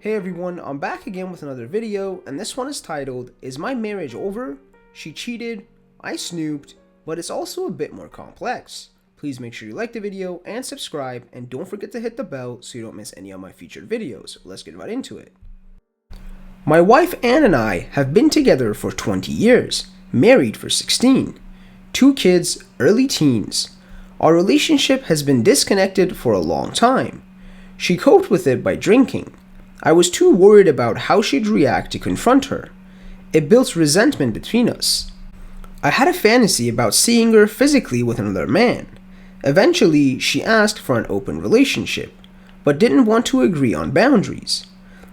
Hey everyone, I'm back again with another video, and this one is titled, Is My Marriage Over? She Cheated, I Snooped, but it's also a bit more complex. Please make sure you like the video and subscribe, and don't forget to hit the bell so you don't miss any of my featured videos. Let's get right into it. My wife Ann and I have been together for 20 years, married for 16. 2 kids, early teens. Our relationship has been disconnected for a long time. She coped with it by drinking. I was too worried about how she'd react to confront her. It built resentment between us. I had a fantasy about seeing her physically with another man. Eventually, she asked for an open relationship, but didn't want to agree on boundaries.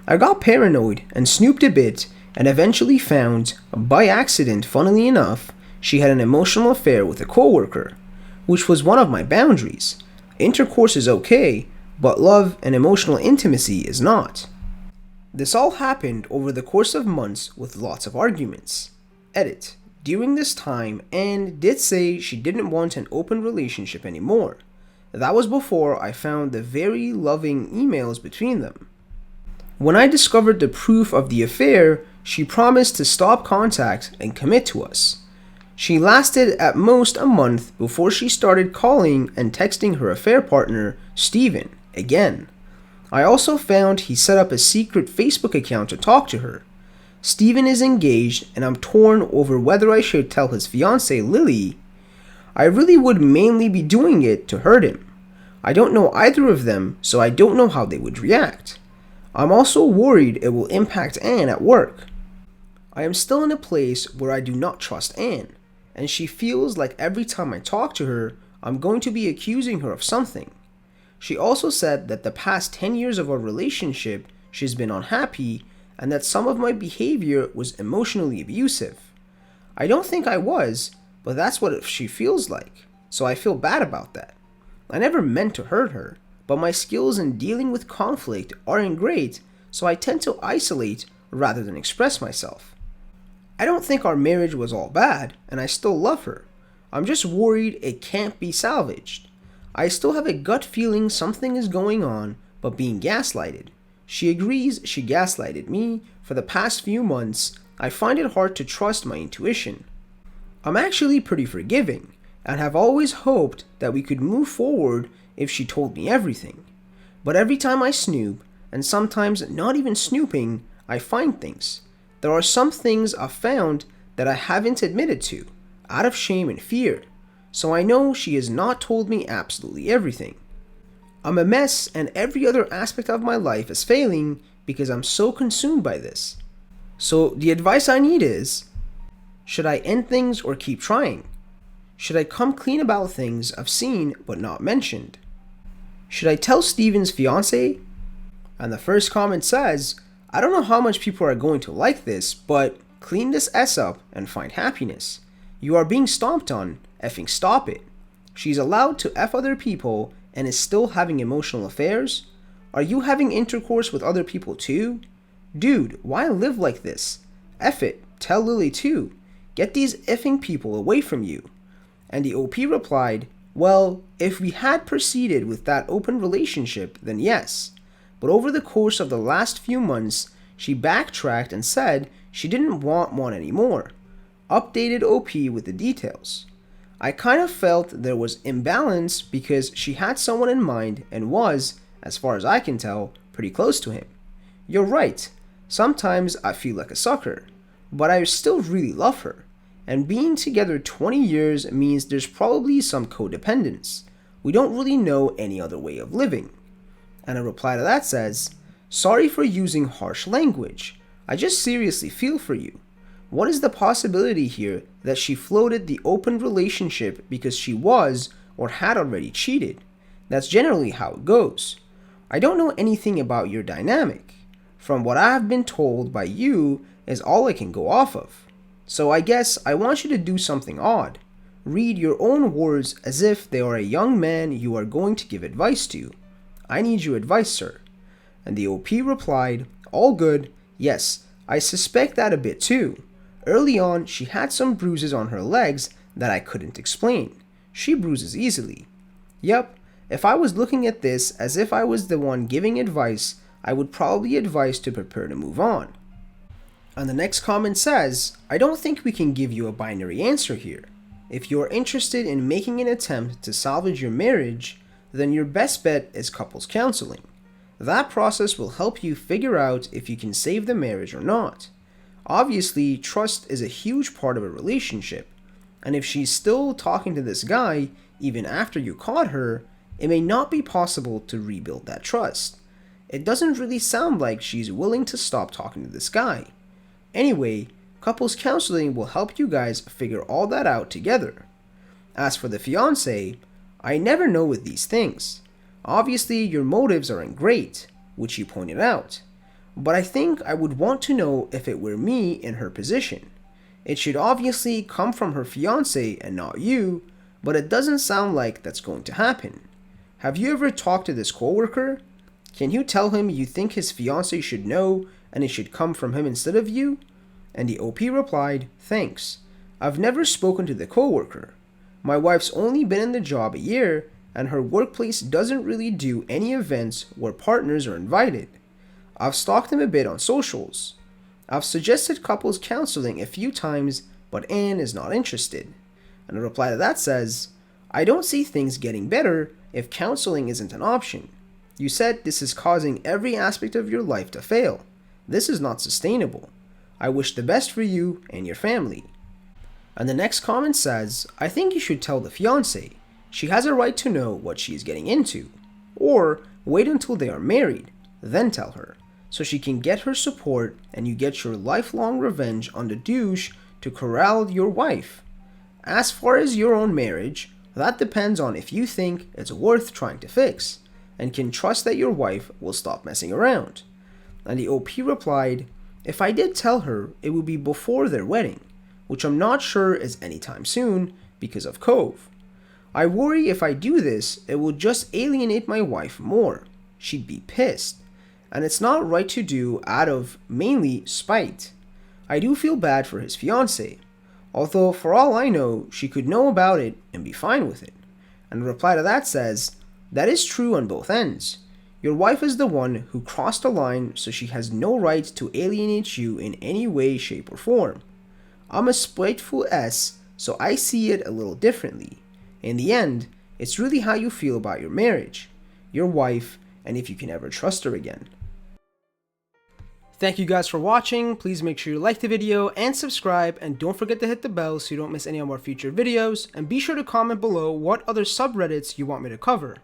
I got paranoid and snooped a bit and eventually found, by accident funnily enough, she had an emotional affair with a coworker, which was one of my boundaries. Intercourse is okay, but love and emotional intimacy is not. This all happened over the course of months with lots of arguments. Edit. During this time, Anne did say she didn't want an open relationship anymore. That was before I found the very loving emails between them. When I discovered the proof of the affair, she promised to stop contact and commit to us. She lasted at most a month before she started calling and texting her affair partner, Steven, again. I also found he set up a secret Facebook account to talk to her. Steven is engaged and I'm torn over whether I should tell his fiancée Lily. I really would mainly be doing it to hurt him. I don't know either of them, so I don't know how they would react. I'm also worried it will impact Anne at work. I am still in a place where I do not trust Anne, and she feels like every time I talk to her, I'm going to be accusing her of something. She also said that the past 10 years of our relationship, she's been unhappy, and that some of my behavior was emotionally abusive. I don't think I was, but that's what she feels like, so I feel bad about that. I never meant to hurt her, but my skills in dealing with conflict aren't great, so I tend to isolate rather than express myself. I don't think our marriage was all bad, and I still love her. I'm just worried it can't be salvaged. I still have a gut feeling something is going on, but being gaslighted. She agrees she gaslighted me. For the past few months, I find it hard to trust my intuition. I'm actually pretty forgiving, and have always hoped that we could move forward if she told me everything. But every time I snoop, and sometimes not even snooping, I find things. There are some things I've found that I haven't admitted to, out of shame and fear. So I know she has not told me absolutely everything. I'm a mess and every other aspect of my life is failing because I'm so consumed by this. So the advice I need is, should I end things or keep trying? Should I come clean about things I've seen but not mentioned? Should I tell Steven's fiancé? And the first comment says, I don't know how much people are going to like this, but clean this S up and find happiness. You are being stomped on. Effing stop it. She's allowed to F other people and is still having emotional affairs? Are you having intercourse with other people too? Dude, why live like this? F it. Tell Lily too. Get these effing people away from you. And the OP replied, well, if we had proceeded with that open relationship, then yes. But over the course of the last few months, she backtracked and said she didn't want one anymore. Updated OP with the details. I kind of felt there was imbalance because she had someone in mind and was, as far as I can tell, pretty close to him. You're right, sometimes I feel like a sucker, but I still really love her, and being together 20 years means there's probably some codependence. We don't really know any other way of living. And a reply to that says, sorry for using harsh language, I just seriously feel for you. What is the possibility here that she floated the open relationship because she was or had already cheated? That's generally how it goes. I don't know anything about your dynamic. From what I have been told by you is all I can go off of. So I guess I want you to do something odd. Read your own words as if they are a young man you are going to give advice to. I need your advice, sir. And the OP replied, all good, yes, I suspect that a bit too. Early on, she had some bruises on her legs that I couldn't explain. She bruises easily. Yep, if I was looking at this as if I was the one giving advice, I would probably advise to prepare to move on. And the next comment says, I don't think we can give you a binary answer here. If you are interested in making an attempt to salvage your marriage, then your best bet is couples counseling. That process will help you figure out if you can save the marriage or not. Obviously, trust is a huge part of a relationship, and if she's still talking to this guy even after you caught her, it may not be possible to rebuild that trust. It doesn't really sound like she's willing to stop talking to this guy. Anyway, couples counseling will help you guys figure all that out together. As for the fiancé, I never know with these things. Obviously, your motives aren't great, which you pointed out, but I think I would want to know if it were me in her position. It should obviously come from her fiancé and not you, but it doesn't sound like that's going to happen. Have you ever talked to this coworker? Can you tell him you think his fiancé should know and it should come from him instead of you? And the OP replied, thanks. I've never spoken to the coworker. My wife's only been in the job a year, and her workplace doesn't really do any events where partners are invited. I've stalked him a bit on socials. I've suggested couples counseling a few times, but Anne is not interested. And the reply to that says, I don't see things getting better if counseling isn't an option. You said this is causing every aspect of your life to fail. This is not sustainable. I wish the best for you and your family. And the next comment says, I think you should tell the fiancé. She has a right to know what she is getting into. Or wait until they are married, then tell her, so she can get her support and you get your lifelong revenge on the douche to corral your wife. As far as your own marriage, that depends on if you think it's worth trying to fix and can trust that your wife will stop messing around. And the OP replied, if I did tell her, it would be before their wedding, which I'm not sure is anytime soon because of Cove. I worry if I do this, it will just alienate my wife more. She'd be pissed. And it's not right to do out of mainly spite. I do feel bad for his fiancée, although for all I know, she could know about it and be fine with it. And the reply to that says, that is true on both ends. Your wife is the one who crossed the line, so she has no right to alienate you in any way, shape, or form. I'm a spiteful S, so I see it a little differently. In the end, it's really how you feel about your marriage, your wife, and if you can ever trust her again. Thank you guys for watching. Please make sure you like the video and subscribe, and don't forget to hit the bell so you don't miss any of our future videos, and be sure to comment below what other subreddits you want me to cover.